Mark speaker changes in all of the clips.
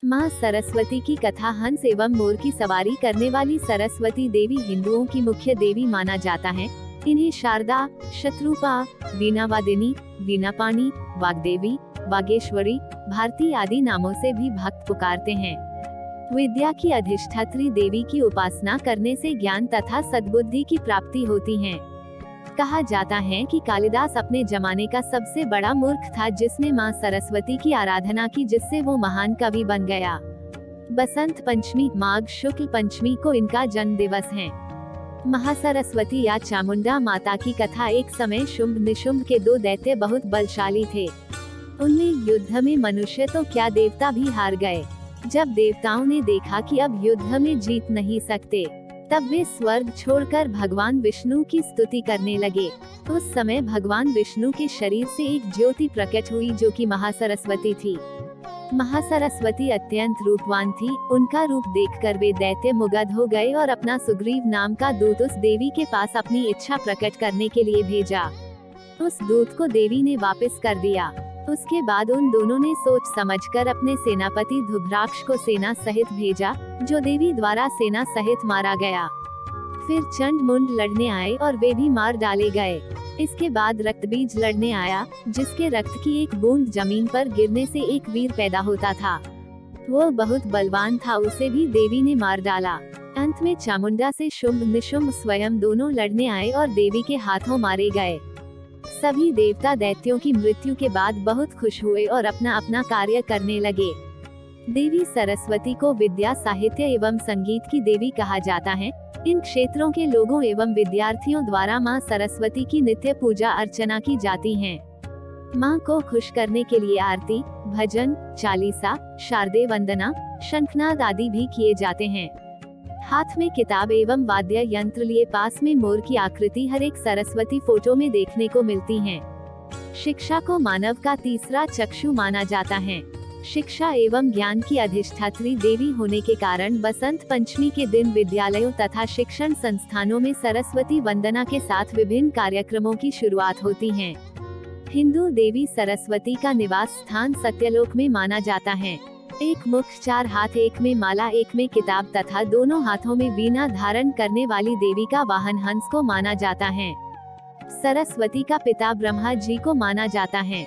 Speaker 1: माँ सरस्वती की कथा हंस एवं मोर की सवारी करने वाली सरस्वती देवी हिंदुओं की मुख्य देवी माना जाता है। इन्हें शारदा, शत्रुपा, वीणावादिनी, वीणापाणी, वाग्देवी, वागेश्वरी, भारती आदि नामों से भी भक्त पुकारते हैं। विद्या की अधिष्ठात्री देवी की उपासना करने से ज्ञान तथा सद्बुद्धि की प्राप्ति होती है। कहा जाता है कि कालिदास अपने जमाने का सबसे बड़ा मूर्ख था जिसने मां सरस्वती की आराधना की, जिससे वो महान कवि बन गया। बसंत पंचमी माघ शुक्ल पंचमी को इनका जन्म दिवस है। महासरस्वती या चामुंडा माता की कथा एक समय शुंभ निशुंभ के दो दैत्य बहुत बलशाली थे। उनमें युद्ध में मनुष्य तो क्या देवता भी हार गए। जब देवताओं ने देखा कि अब युद्ध में जीत नहीं सकते, तब वे स्वर्ग छोड़कर भगवान विष्णु की स्तुति करने लगे। उस समय भगवान विष्णु के शरीर से एक ज्योति प्रकट हुई जो कि महासरस्वती थी। महासरस्वती अत्यंत रूपवान थी। उनका रूप देखकर वे दैत्य मुग्ध हो गए और अपना सुग्रीव नाम का दूत उस देवी के पास अपनी इच्छा प्रकट करने के लिए भेजा। उस दूत को देवी ने वापस कर दिया। उसके बाद उन दोनों ने सोच समझकर अपने सेनापति धुम्राक्ष को सेना सहित भेजा, जो देवी द्वारा सेना सहित मारा गया। फिर चंड मुंड लड़ने आए और वे भी मार डाले गए। इसके बाद रक्तबीज लड़ने आया, जिसके रक्त की एक बूंद जमीन पर गिरने से एक वीर पैदा होता था। वो बहुत बलवान था, उसे भी देवी ने मार डाला। अंत में चामुंडा से शुंभ निशुंभ स्वयं दोनों लड़ने आए और देवी के हाथों मारे गए। सभी देवता दैत्यों की मृत्यु के बाद बहुत खुश हुए और अपना अपना कार्य करने लगे। देवी सरस्वती को विद्या, साहित्य एवं संगीत की देवी कहा जाता है। इन क्षेत्रों के लोगों एवं विद्यार्थियों द्वारा मां सरस्वती की नित्य पूजा अर्चना की जाती है। मां को खुश करने के लिए आरती, भजन, चालीसा, शारदे वंदना, शंखनाद आदि भी किए जाते हैं। हाथ में किताब एवं वाद्य यंत्र लिए पास में मोर की आकृति हर एक सरस्वती फोटो में देखने को मिलती है। शिक्षा को मानव का तीसरा चक्षु माना जाता है। शिक्षा एवं ज्ञान की अधिष्ठात्री देवी होने के कारण बसंत पंचमी के दिन विद्यालयों तथा शिक्षण संस्थानों में सरस्वती वंदना के साथ विभिन्न कार्यक्रमों की शुरुआत होती है। हिंदू देवी सरस्वती का निवास स्थान सत्यलोक में माना जाता है। एक मुख, चार हाथ, एक में माला, एक में किताब तथा दोनों हाथों में वीणा धारण करने वाली देवी का वाहन हंस को माना जाता है। सरस्वती का पिता ब्रह्मा जी को माना जाता है।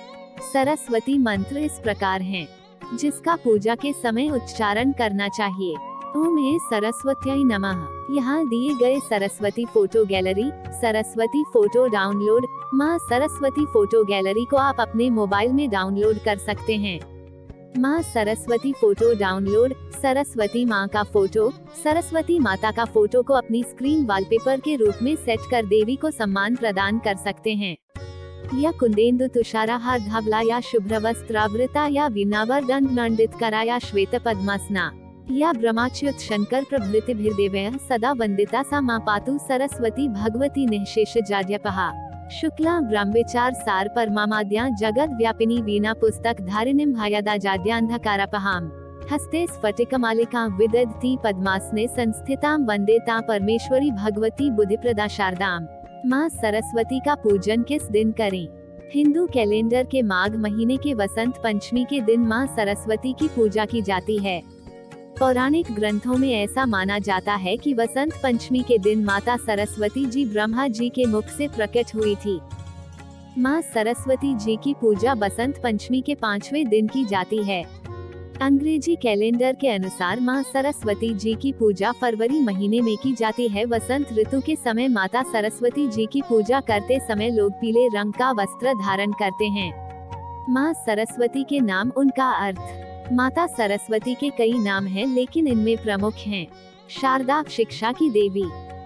Speaker 1: सरस्वती मंत्र इस प्रकार हैं, जिसका पूजा के समय उच्चारण करना चाहिए। ओम हे सरस्वत्यै नमः। यहाँ दिए गए Saraswati photo gallery. Saraswati photo download. माँ सरस्वती फोटो गैलरी को आप अपने मोबाइल में डाउनलोड कर सकते हैं। माँ सरस्वती फोटो डाउनलोड। सरस्वती माँ का फोटो, सरस्वती माता का फोटो को अपनी स्क्रीन वॉलपेपर के रूप में सेट कर देवी को सम्मान प्रदान कर सकते हैं। या कुंदेन्दु तुषारहार धावला या शुभ्रवस्त्रावृता या वीणावर दंड मंडित करा या श्वेत पद्मासना या ब्रह्माच्युत शंकर प्रभृतिभिर्देवैः सदा वंदिता सा माँ पातु सरस्वती भगवती निःशेष जाड्यपहा शुक्ला ब्रह्मविचार सार परमाद्या जगत व्यापिनी वीणा पुस्तक धारिणीं भायदा जाड्यांधकारपहाम हस्ते स्फटिकमालिका विदधती पद्मासने संस्थितां वंदे तां परमेश्वरी भगवती बुद्धिप्रदा शारदाम। माँ सरस्वती का पूजन किस दिन करें? हिंदू कैलेंडर के माघ महीने के वसंत पंचमी के दिन माँ सरस्वती की पूजा की जाती है। पौराणिक ग्रंथों में ऐसा माना जाता है कि वसंत पंचमी के दिन माता सरस्वती जी ब्रह्मा जी के मुख से प्रकट हुई थी। माँ सरस्वती जी की पूजा बसंत पंचमी के 5वें दिन की जाती है। अंग्रेजी कैलेंडर के अनुसार माँ सरस्वती जी की पूजा फरवरी महीने में की जाती है। वसंत ऋतु के समय माता सरस्वती जी की पूजा करते समय लोग पीले रंग का वस्त्र धारण करते हैं। माँ सरस्वती के नाम, उनका अर्थ। माता सरस्वती के कई नाम हैं, लेकिन इनमें प्रमुख हैं शारदा, शिक्षा की देवी;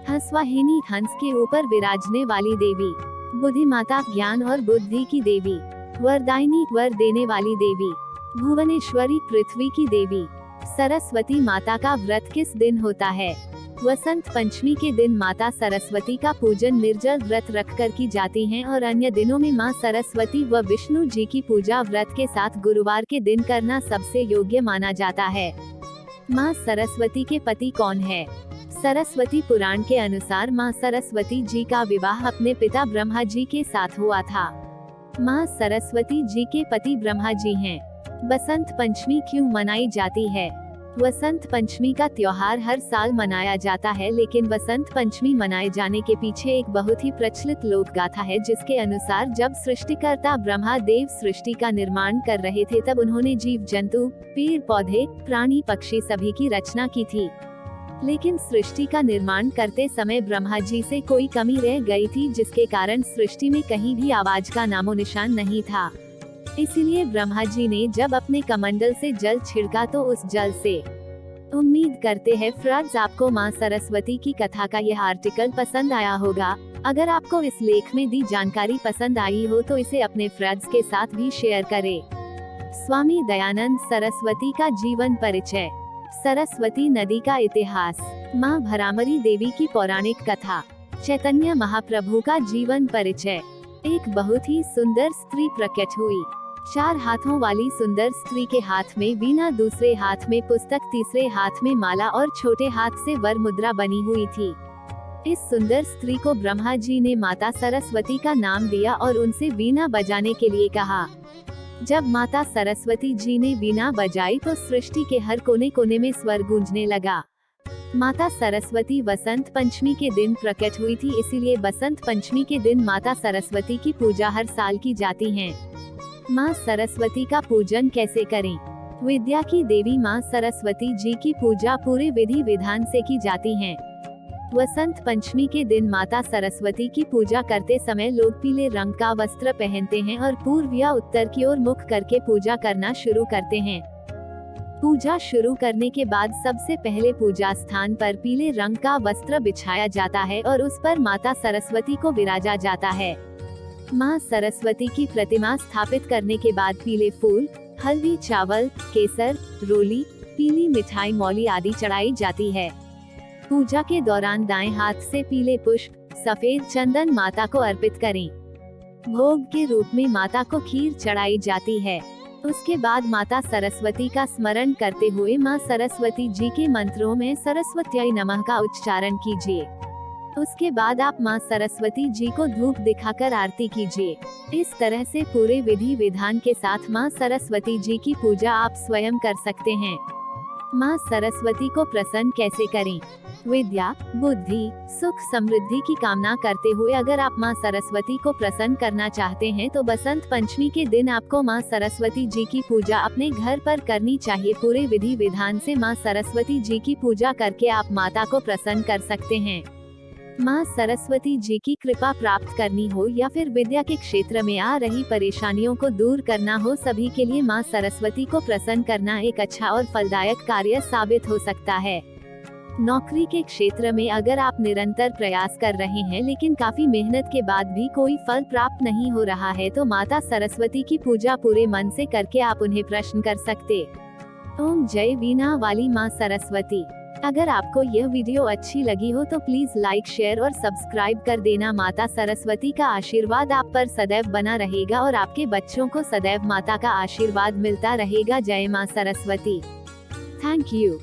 Speaker 1: हंसवाहिनी, हंस के ऊपर विराजने वाली देवी; बुद्धिमाता, ज्ञान और बुद्धि की देवी; वरदायिनी, वर देने वाली देवी; भुवनेश्वरी, पृथ्वी की देवी। सरस्वती माता का व्रत किस दिन होता है? वसंत पंचमी के दिन माता सरस्वती का पूजन निर्जल व्रत रखकर की जाती है और अन्य दिनों में माँ सरस्वती व विष्णु जी की पूजा व्रत के साथ गुरुवार के दिन करना सबसे योग्य माना जाता है। माँ सरस्वती के पति कौन है? सरस्वती पुराण के अनुसार माँ सरस्वती जी का विवाह अपने पिता ब्रह्मा जी के साथ हुआ था। माँ सरस्वती जी के पति ब्रह्मा जी हैं। बसंत पंचमी क्यों मनाई जाती है? वसंत पंचमी का त्योहार हर साल मनाया जाता है, लेकिन वसंत पंचमी मनाए जाने के पीछे एक बहुत ही प्रचलित लोक गाथा है, जिसके अनुसार जब सृष्टिकर्ता ब्रह्मा देव सृष्टि का निर्माण कर रहे थे, तब उन्होंने जीव जंतु, पेड़ पौधे, प्राणी पक्षी सभी की रचना की थी। लेकिन सृष्टि का निर्माण करते समय ब्रह्मा जी से कोई कमी रह गई थी, जिसके कारण सृष्टि में कहीं भी आवाज का नामो निशान नहीं था। इसीलिए ब्रह्मा जी ने जब अपने कमंडल से जल छिड़का तो उस जल से। उम्मीद करते हैं फ्रेंड्स आपको मां सरस्वती की कथा का यह आर्टिकल पसंद आया होगा। अगर आपको इस लेख में दी जानकारी पसंद आई हो तो इसे अपने फ्रेंड्स के साथ भी शेयर करें। स्वामी दयानंद सरस्वती का जीवन परिचय। सरस्वती नदी का इतिहास। मां भरामरी देवी की पौराणिक कथा। चैतन्य महाप्रभु का जीवन परिचय। एक बहुत ही सुंदर स्त्री प्रकट हुई। 4 हाथों वाली सुंदर स्त्री के हाथ में वीणा, दूसरे हाथ में पुस्तक, तीसरे हाथ में माला और छोटे हाथ से वर मुद्रा बनी हुई थी। इस सुंदर स्त्री को ब्रह्मा जी ने माता सरस्वती का नाम दिया और उनसे वीणा बजाने के लिए कहा। जब माता सरस्वती जी ने वीणा बजाई तो सृष्टि के हर कोने कोने में स्वर गूंजने लगा। माता सरस्वती वसंत पंचमी के दिन प्रकट हुई थी, इसीलिए बसंत पंचमी के दिन माता सरस्वती की पूजा हर साल की जाती है। माँ सरस्वती का पूजन कैसे करें? विद्या की देवी माँ सरस्वती जी की पूजा पूरे विधि विधान से की जाती है। वसंत पंचमी के दिन माता सरस्वती की पूजा करते समय लोग पीले रंग का वस्त्र पहनते हैं और पूर्व या उत्तर की ओर मुख करके पूजा करना शुरू करते हैं। पूजा शुरू करने के बाद सबसे पहले पूजा स्थान पर पीले रंग का वस्त्र बिछाया जाता है और उस पर माता सरस्वती को विराजा जाता है। माँ सरस्वती की प्रतिमा स्थापित करने के बाद पीले फूल, हल्दी, चावल, केसर, रोली, पीली मिठाई, मौली आदि चढ़ाई जाती है। पूजा के दौरान दाएं हाथ से पीले पुष्प, सफेद चंदन माता को अर्पित करें। भोग के रूप में माता को खीर चढ़ाई जाती है। उसके बाद माता सरस्वती का स्मरण करते हुए माँ सरस्वती जी के मंत्रों में सरस्वत्यै नमः का उच्चारण कीजिए। उसके बाद आप माँ सरस्वती जी को धूप दिखाकर आरती कीजिए। इस तरह से पूरे विधि विधान के साथ माँ सरस्वती जी की पूजा आप स्वयं कर सकते हैं। माँ सरस्वती को प्रसन्न कैसे करें? विद्या, बुद्धि, सुख, समृद्धि की कामना करते हुए अगर आप माँ सरस्वती को प्रसन्न करना चाहते हैं तो बसंत पंचमी के दिन आपको माँ सरस्वती जी की पूजा अपने घर पर करनी चाहिए। पूरे विधि विधान से माँ सरस्वती जी की पूजा करके आप माता को प्रसन्न कर सकते हैं। माँ सरस्वती जी की कृपा प्राप्त करनी हो या फिर विद्या के क्षेत्र में आ रही परेशानियों को दूर करना हो, सभी के लिए माँ सरस्वती को प्रसन्न करना एक अच्छा और फलदायक कार्य साबित हो सकता है। नौकरी के क्षेत्र में अगर आप निरंतर प्रयास कर रहे हैं लेकिन काफी मेहनत के बाद भी कोई फल प्राप्त नहीं हो रहा है तो माता सरस्वती की पूजा पूरे मन से करके आप उन्हें प्रश्न कर सकते। ओम जय वीणा वाली माँ सरस्वती। अगर आपको यह वीडियो अच्छी लगी हो तो प्लीज लाइक, शेयर और सब्सक्राइब कर देना। माता सरस्वती का आशीर्वाद आप पर सदैव बना रहेगा और आपके बच्चों को सदैव माता का आशीर्वाद मिलता रहेगा। जय माँ सरस्वती। Thank you.